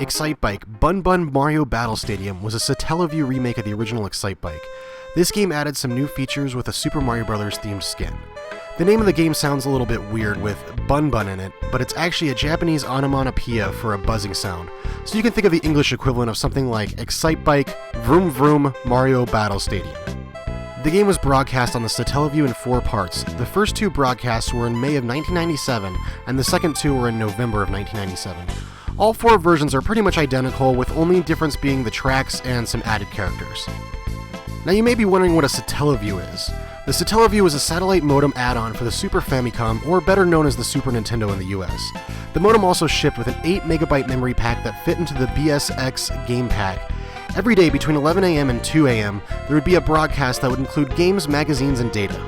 Excitebike Bun Bun Mario Battle Stadium was a Satellaview remake of the original Excitebike. This game added some new features with a Super Mario Bros. Themed skin. The name of the game sounds a little bit weird with Bun Bun in it, but it's actually a Japanese onomatopoeia for a buzzing sound, so you can think of the English equivalent of something like Excitebike Vroom Vroom Mario Battle Stadium. The game was broadcast on the Satellaview in 4 parts. The first 2 broadcasts were in May of 1997, and the second 2 were in November of 1997. All 4 versions are pretty much identical, with only difference being the tracks and some added characters. Now you may be wondering what a Satellaview is. The Satellaview is a satellite modem add-on for the Super Famicom, or better known as the Super Nintendo in the US. The modem also shipped with an 8MB memory pack that fit into the BSX game pack. Every day between 11 a.m. and 2 a.m., there would be a broadcast that would include games, magazines, and data.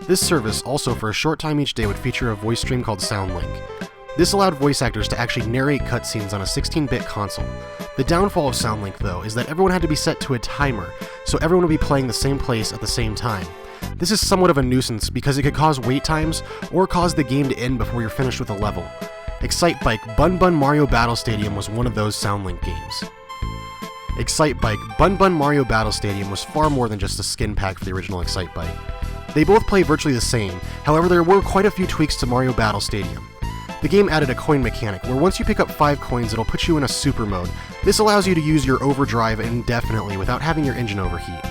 This service also for a short time each day would feature a voice stream called SoundLink. This allowed voice actors to actually narrate cutscenes on a 16-bit console. The downfall of SoundLink, though, is that everyone had to be set to a timer, so everyone would be playing the same place at the same time. This is somewhat of a nuisance because it could cause wait times or cause the game to end before you're finished with a level. Excitebike Bun Bun Mario Battle Stadium was one of those SoundLink games. Excitebike Bun Bun Mario Battle Stadium was far more than just a skin pack for the original Excitebike. They both play virtually the same, however there were quite a few tweaks to Mario Battle Stadium. The game added a coin mechanic, where once you pick up 5 coins it'll put you in a super mode. This allows you to use your overdrive indefinitely without having your engine overheat.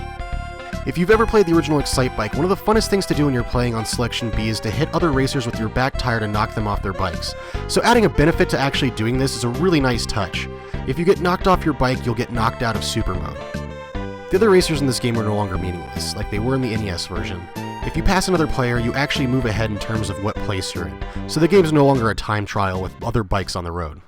If you've ever played the original Excitebike, one of the funnest things to do when you're playing on Selection B is to hit other racers with your back tire to knock them off their bikes. So adding a benefit to actually doing this is a really nice touch. If you get knocked off your bike, you'll get knocked out of super mode. The other racers in this game are no longer meaningless, like they were in the NES version. If you pass another player, you actually move ahead in terms of what place you're in, so the game's no longer a time trial with other bikes on the road.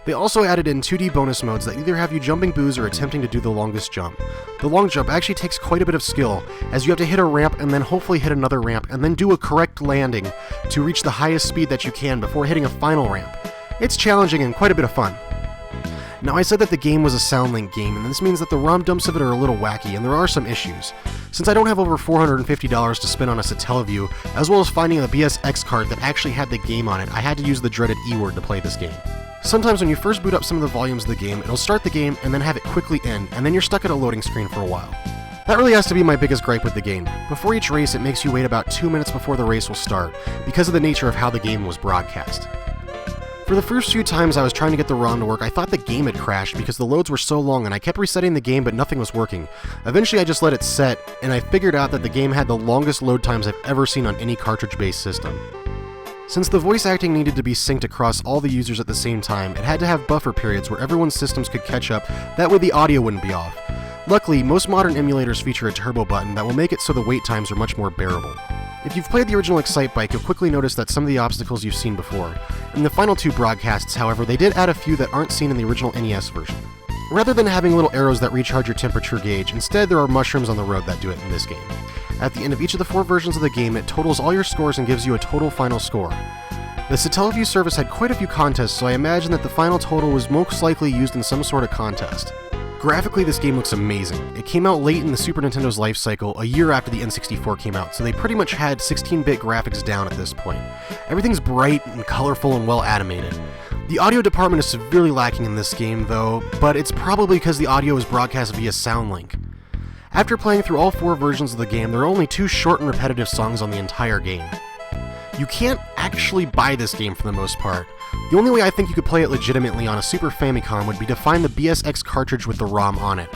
They also added in 2D bonus modes that either have you jumping boos or attempting to do the longest jump. The long jump actually takes quite a bit of skill, as you have to hit a ramp and then hopefully hit another ramp and then do a correct landing to reach the highest speed that you can before hitting a final ramp. It's challenging and quite a bit of fun. Now I said that the game was a SoundLink game, and this means that the ROM dumps of it are a little wacky, and there are some issues. Since I don't have over $450 to spend on a Satellaview, as well as finding a BSX card that actually had the game on it, I had to use the dreaded E-word to play this game. Sometimes when you first boot up some of the volumes of the game, it'll start the game and then have it quickly end, and then you're stuck at a loading screen for a while. That really has to be my biggest gripe with the game. Before each race, it makes you wait about 2 minutes before the race will start, because of the nature of how the game was broadcast. For the first few times I was trying to get the ROM to work, I thought the game had crashed because the loads were so long and I kept resetting the game but nothing was working. Eventually I just let it set, and I figured out that the game had the longest load times I've ever seen on any cartridge-based system. Since the voice acting needed to be synced across all the users at the same time, it had to have buffer periods where everyone's systems could catch up, that way the audio wouldn't be off. Luckily, most modern emulators feature a turbo button that will make it so the wait times are much more bearable. If you've played the original Excitebike, you'll quickly notice that some of the obstacles you've seen before. In the final 2 broadcasts, however, they did add a few that aren't seen in the original NES version. Rather than having little arrows that recharge your temperature gauge, instead there are mushrooms on the road that do it in this game. At the end of each of the 4 versions of the game, it totals all your scores and gives you a total final score. The Satellaview service had quite a few contests, so I imagine that the final total was most likely used in some sort of contest. Graphically, this game looks amazing. It came out late in the Super Nintendo's life cycle, a year after the N64 came out, so they pretty much had 16-bit graphics down at this point. Everything's bright and colorful and well animated. The audio department is severely lacking in this game, though, but it's probably because the audio is broadcast via SoundLink. After playing through all 4 versions of the game, there are only 2 short and repetitive songs on the entire game. You can't actually buy this game for the most part. The only way I think you could play it legitimately on a Super Famicom would be to find the BSX cartridge with the ROM on it,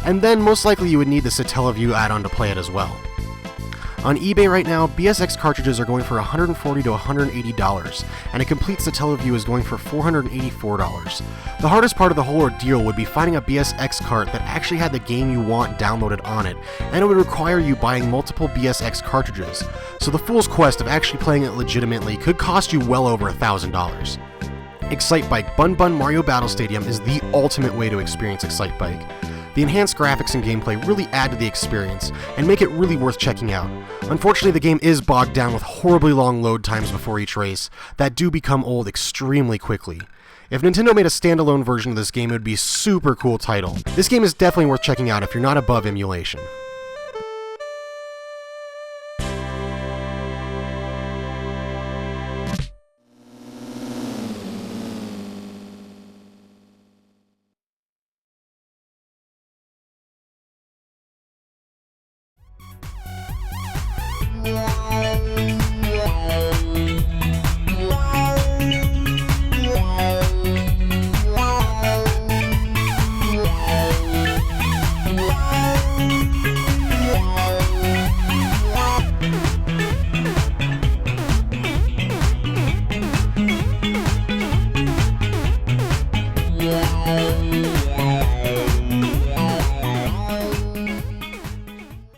and then most likely you would need the Satellaview add-on to play it as well. On eBay right now, BSX cartridges are going for $140 to $180, and a complete Satellaview is going for $484. The hardest part of the whole ordeal would be finding a BSX cart that actually had the game you want downloaded on it, and it would require you buying multiple BSX cartridges, so the fool's quest of actually playing it legitimately could cost you well over $1,000. Excitebike Bun Bun Mario Battle Stadium is the ultimate way to experience Excitebike. The enhanced graphics and gameplay really add to the experience, and make it really worth checking out. Unfortunately, the game is bogged down with horribly long load times before each race that do become old extremely quickly. If Nintendo made a standalone version of this game, it would be a super cool title. This game is definitely worth checking out if you're not above emulation.